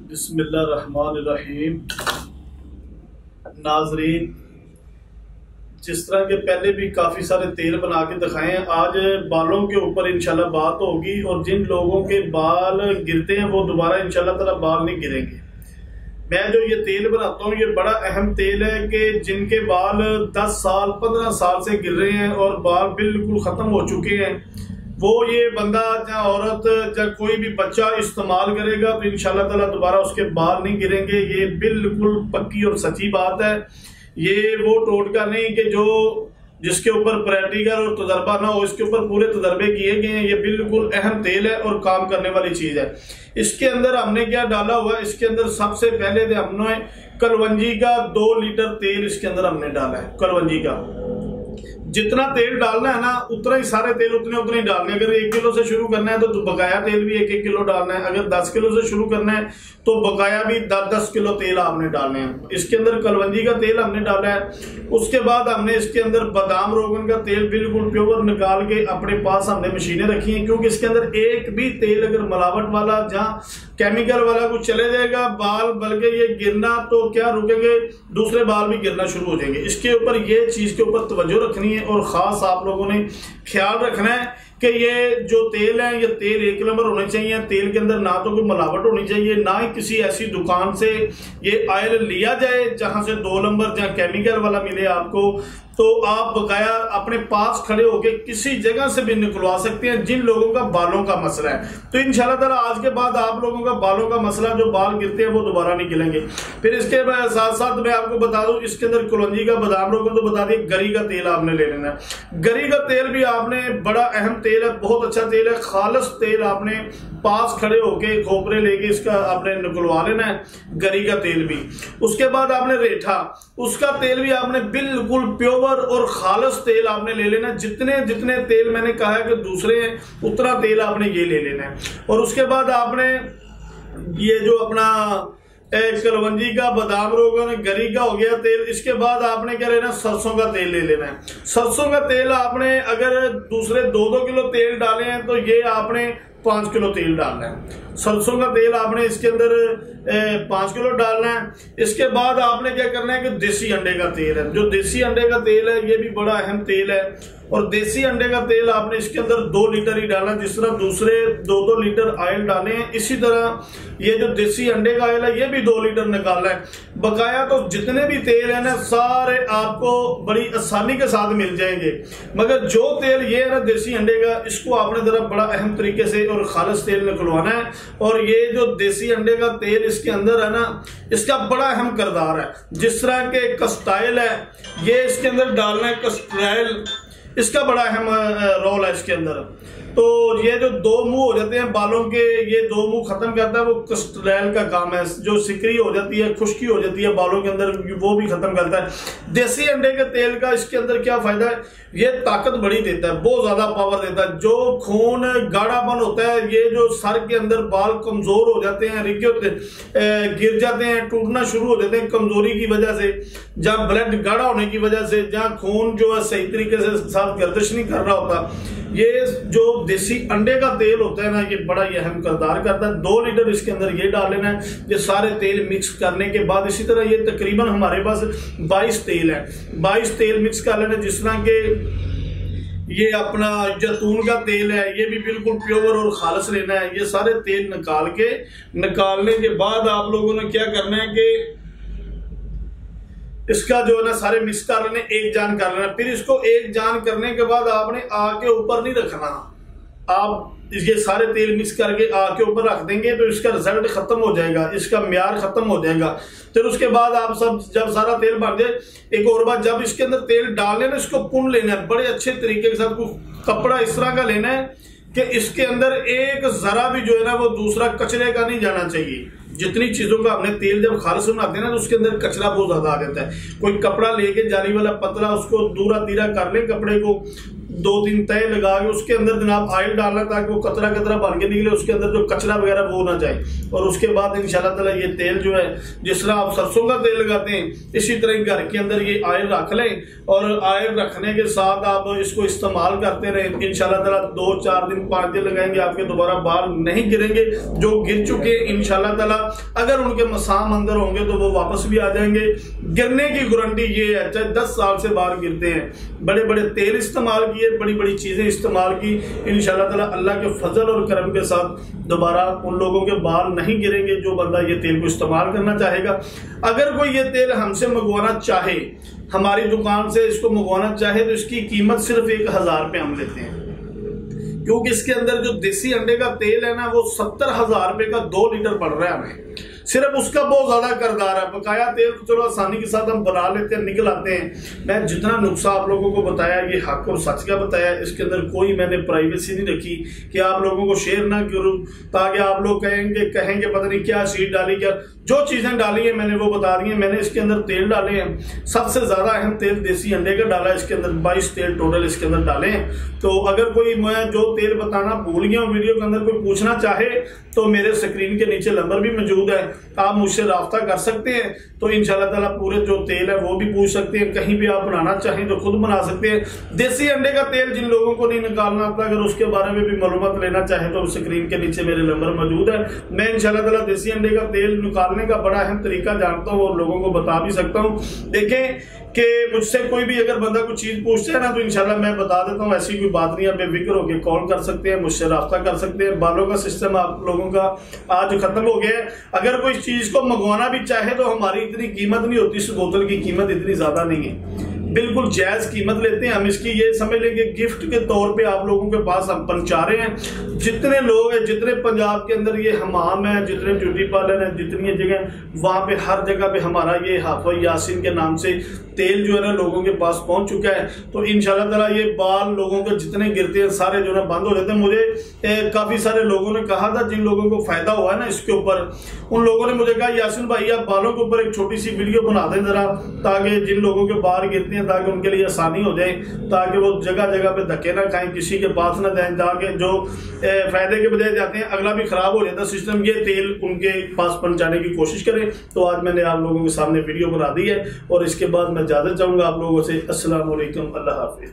बिस्मिल्लाहिर्रहमानिर्रहीम। नाजरीन, जिस तरह के पहले भी काफ़ी सारे तेल बना के दिखाए हैं, आज बालों के ऊपर इंशाल्लाह बात होगी। और जिन लोगों के बाल गिरते हैं वो दोबारा इंशाल्लाह ताला बाल नहीं गिरेंगे। मैं जो ये तेल बनाता हूँ, ये बड़ा अहम तेल है कि जिनके बाल 10 साल 15 साल से गिर रहे हैं और बाल बिल्कुल ख़त्म हो चुके हैं, वो ये बंदा या औरत या कोई भी बच्चा इस्तेमाल करेगा तो इंशाल्लाह ताला दोबारा उसके बाल नहीं गिरेंगे। ये बिल्कुल पक्की और सच्ची बात है। ये वो टोटका नहीं कि जो जिसके ऊपर प्रैक्टिकल और तजर्बा ना हो, इसके ऊपर पूरे तजर्बे किए गए हैं। ये बिल्कुल अहम तेल है और काम करने वाली चीज है। इसके अंदर हमने क्या डाला हुआ है, इसके अंदर सबसे पहले हमने कलवंजी का 2 लीटर तेल इसके अंदर हमने डाला है। कलवंजी का जितना तेल डालना है ना, उतना ही सारे तेल उतने ही डालने। अगर 1 किलो से शुरू करना है तो बकाया तेल भी 1-1 किलो डालना है। अगर 10 किलो से शुरू करना है तो बकाया भी 10-10 किलो तेल आपने डालने हैं। इसके अंदर कलवंजी का तेल हमने डाला है। उसके बाद हमने इसके अंदर बादाम रोगन का तेल बिल्कुल प्योर निकाल के अपने पास हमने मशीनें रखी हैं, क्योंकि इसके अंदर एक भी तेल अगर मिलावट वाला जहाँ केमिकल वाला कुछ चले जाएगा बाल बल्कि ये गिरना तो क्या रुकेंगे, दूसरे बाल भी गिरना शुरू हो जाएंगे। इसके ऊपर ये चीज के ऊपर तवज्जो रखनी है और ख़ास आप लोगों ने ख्याल रखना है कि ये जो तेल है, ये तेल 1 नंबर होने चाहिए। तेल के अंदर ना तो कोई मिलावट होनी चाहिए, ना ही किसी ऐसी दुकान से ये ऑयल लिया जाए जहां से 2 नंबर जहां केमिकल वाला मिले आपको। तो आप बकाया अपने पास खड़े होकर किसी जगह से भी निकलवा सकते हैं जिन लोगों का बालों का मसला है। तो इंशाल्लाह ताला आज के बाद आप लोगों का बालों का मसला, जो बाल गिरते हैं वो दोबारा नहीं गिरेंगे। फिर इसके साथ साथ मैं आपको बता दूं, इसके अंदर कलौंजी का बादाम रोगन तो बता दिए, गरी का तेल आपने ले लेना है। गरी का तेल भी आपने बड़ा अहम तेल है, बहुत अच्छा तेल है। खालिस तेल आपने पास खड़े होके खोपरे लेके इसका आपने निकलवा लेना है, गरी का तेल भी। उसके बाद आपने रेठा, उसका तेल भी आपने बिल्कुल प्योर और खालिस तेल आपने ले लेना। जितने जितने तेल मैंने कहा है कि दूसरे हैं, उतना तेल आपने ये ले लेना है। और उसके बाद आपने ये जो अपना कलवंजी का बादाम रोगन गरी का हो गया तेल। इसके बाद आपने क्या लेना, सरसों का तेल ले लेना है। सरसों का तेल आपने अगर दूसरे 2-2 किलो तेल डाले हैं तो ये आपने 5 किलो तेल डालना है। सरसों का तेल आपने इसके अंदर 5 किलो डालना है। इसके बाद आपने क्या करना है कि देसी अंडे का तेल है, जो देसी अंडे का तेल है ये भी बड़ा अहम तेल है। और देसी अंडे का तेल आपने इसके अंदर 2 लीटर ही डालना, जिस तरह दूसरे 2-2 लीटर ऑयल डाले हैं, इसी तरह ये जो देसी अंडे का ऑयल है ये भी 2 लीटर निकालना है। बकाया तो जितने भी तेल है ना, सारे आपको बड़ी आसानी के साथ मिल जाएंगे। मगर जो तेल ये है ना देसी अंडे का, इसको आपने जरा बड़ा अहम तरीके से और खालिस तेल निकलवाना है। और ये जो देसी अंडे का तेल इसके अंदर है ना, इसका बड़ा अहम किरदार है। जिस तरह के कस्टाइल है, ये इसके अंदर डालना है कस्टाइल, इसका बड़ा अहम रोल है इसके अंदर। तो ये जो 2 मुंह हो जाते हैं बालों के, ये 2 मुंह खत्म करता है, वो कस्टरैल का काम है। जो सिकरी हो जाती है, खुश्की हो जाती है बालों के अंदर, वो भी खत्म करता है। देसी अंडे के तेल का इसके अंदर क्या फायदा है, ये ताकत बड़ी देता है, बहुत ज्यादा पावर देता है। जो खून गाढ़ापन होता है, ये जो सर के अंदर बाल कमजोर हो जाते हैं, गिर जाते हैं, टूटना शुरू हो जाते हैं कमजोरी की वजह से, जहाँ ब्लड गाढ़ा होने की वजह से, जहाँ खून जो है सही तरीके से साथ गर्दिश नहीं कर रहा होता, ये जो देसी अंडे का तेल होता है ना, ये बड़ा ही अहम किरदार करता है। 2 लीटर इसके अंदर ये डाल लेना है। ये सारे तेल मिक्स करने के बाद इसी तरह ये तकरीबन हमारे पास 22 तेल है, 22 तेल मिक्स कर लेना। जिस तरह के ये अपना जैतून का तेल है, ये भी बिल्कुल प्योर और खालिस लेना है। ये सारे तेल निकालने के बाद आप लोगों ने क्या करना है कि इसका जो है ना सारे मिक्स कर लेने, एक जान कर लेना। फिर इसको एक जान करने के बाद आपने आग के ऊपर नहीं रखना। आप ये सारे तेल मिक्स करके आग के ऊपर रख देंगे तो इसका रिजल्ट खत्म हो जाएगा, इसका म्यार खत्म हो जाएगा। फिर उसके बाद आप सब जब सारा तेल बन जाए, एक और बात, जब इसके अंदर तेल डाल लेना, इसको पुन लेना है बड़े अच्छे तरीके के साथ। कपड़ा इस तरह का लेना है कि इसके अंदर एक जरा भी जो है ना वो दूसरा कचरे का नहीं जाना चाहिए। जितनी चीजों का हमने तेल जब खालिस बनाते हैं ना, तो उसके अंदर कचरा बहुत ज्यादा आ जाता है। कोई कपड़ा लेके जाली वाला पतला, उसको दूरा तीरा कर ले कपड़े को, 2-3 तय लगा के उसके अंदर जनाब ऑयल डालना ताकि वो कतरा कतरा बन के निकले, उसके अंदर जो कचरा वगैरह वो ना जाए। और उसके बाद इंशाल्लाह ताला ये तेल जो है, जिस तरह आप सरसों का तेल लगाते हैं इसी तरह घर के अंदर ये ऑयल रख लें, और ऑयल रखने के साथ आप इसको इस्तेमाल करते रहें। इंशाल्लाह ताला 2-4 दिन 5 दिन लगाएंगे, आपके दोबारा बाल नहीं गिरेंगे। जो गिर चुके इंशाल्लाह ताला अगर उनके मसाम अंदर होंगे तो वो वापस भी आ जाएंगे। गिरने की गारंटी ये है, चाहे 10 साल से बाल गिरते हैं, बड़े बड़े तेल इस्तेमाल किए, बड़ी बड़ी चीजें इस्तेमाल की, इंशाल्लाह ताला अल्लाह के फजल और करम के साथ दोबारा उन लोगों के बाल नहीं गिरेंगे जो बंदा ये तेल को इस्तेमाल करना चाहेगा। अगर कोई ये तेल हमसे मंगवाना चाहे, हमारी दुकान से इसको मंगवाना चाहे, तो इसकी कीमत सिर्फ 1000 रुपये हम लेते हैं, क्योंकि इसके अंदर जो देसी अंडे का तेल है ना वो 70,000 रुपए का 2 लीटर पड़ रहा है हमें। सिर्फ उसका बहुत ज्यादा करदार है। बकाया तेल तो चलो आसानी के साथ हम बना लेते हैं, निकल आते हैं। मैं जितना नुस्खा आप लोगों को बताया ये हक और सच का बताया, इसके अंदर कोई मैंने प्राइवेसी नहीं रखी कि आप लोगों को शेयर ना करूं ताकि आप लोग कहेंगे पता नहीं क्या चीज डाली, क्या जो चीजें डाली है मैंने वो बता दी है। मैंने इसके अंदर तेल डाले हैं, सबसे ज्यादा अहम तेल देसी अंडे का डाला है, इसके अंदर 22 तेल टोटल इसके अंदर डाले हैं। तो अगर कोई मैं जो तेल बताना भूल गया हूँ वीडियो के अंदर, कोई पूछना चाहे तो मेरे स्क्रीन के नीचे नंबर भी मौजूद है, आप मुझसे राब्ता कर सकते हैं। तो इंशाल्लाह ताला पूरे जो तेल है वो भी पूछ सकते हैं, कहीं भी आप बनाना चाहें तो खुद बना सकते हैं। देसी अंडे का तेल जिन लोगों को नहीं निकालना आता, अगर उसके बारे में भी मालूमात लेना चाहें तो स्क्रीन के नीचे मेरे नंबर मौजूद है। मैं इंशाल्लाह ताला देसी अंडे का तेल निकालने का बड़ा अहम तरीका जानता हूँ और लोगों को बता भी सकता हूँ। देखें कि मुझसे कोई भी अगर बंदा कुछ चीज पूछते है ना तो इंशाल्लाह मैं बता देता हूँ, ऐसी कोई बात नहीं है। बेफिक्र होकर कॉल कर सकते हैं, मुझसे राब्ता कर सकते हैं। बालों का सिस्टम आप लोगों का आज खत्म हो गया है। अगर कोई चीज को मंगवाना भी चाहे तो हमारी इतनी कीमत नहीं होती, इस बोतल की कीमत इतनी ज्यादा नहीं है, बिल्कुल जायज कीमत लेते हैं हम इसकी। ये समझ लेंगे गिफ्ट के तौर पे आप लोगों के पास हम पहुंचा रहे हैं। जितने लोग हैं, जितने पंजाब के अंदर ये हमाम है, जितने ब्यूटी पार्लर है, जितनी जगह, वहां पे हर जगह पे हमारा ये हाफिज यासीन के नाम से तेल जो है ना लोगों के पास पहुंच चुका है। तो इंशाल्लाह ताला ये बाल लोगों के जितने गिरते हैं सारे जो है बंद हो जाते हैं। मुझे काफी सारे लोगों ने कहा था, जिन लोगों को फायदा हुआ है ना इसके ऊपर, उन लोगों ने मुझे कहा यासीन भाई आप बालों के ऊपर एक छोटी सी वीडियो बना दें जरा, ताकि जिन लोगों के बाल गिरते हैं ताकि उनके लिए आसानी हो जाए, ताकि वो जगह जगह पे धक्के ना खाएं, किसी के पास ना जाए, ताकि जो फायदे के बजाय जाते हैं अगला भी खराब हो जाता सिस्टम, ये तेल उनके पास पहुंचाने की कोशिश करें। तो आज मैंने आप लोगों के सामने वीडियो बना दी है और इसके बाद मैं इजाजत चाहूंगा आप लोगों से। अस्सलाम वालेकुम, अल्लाह हाफिज।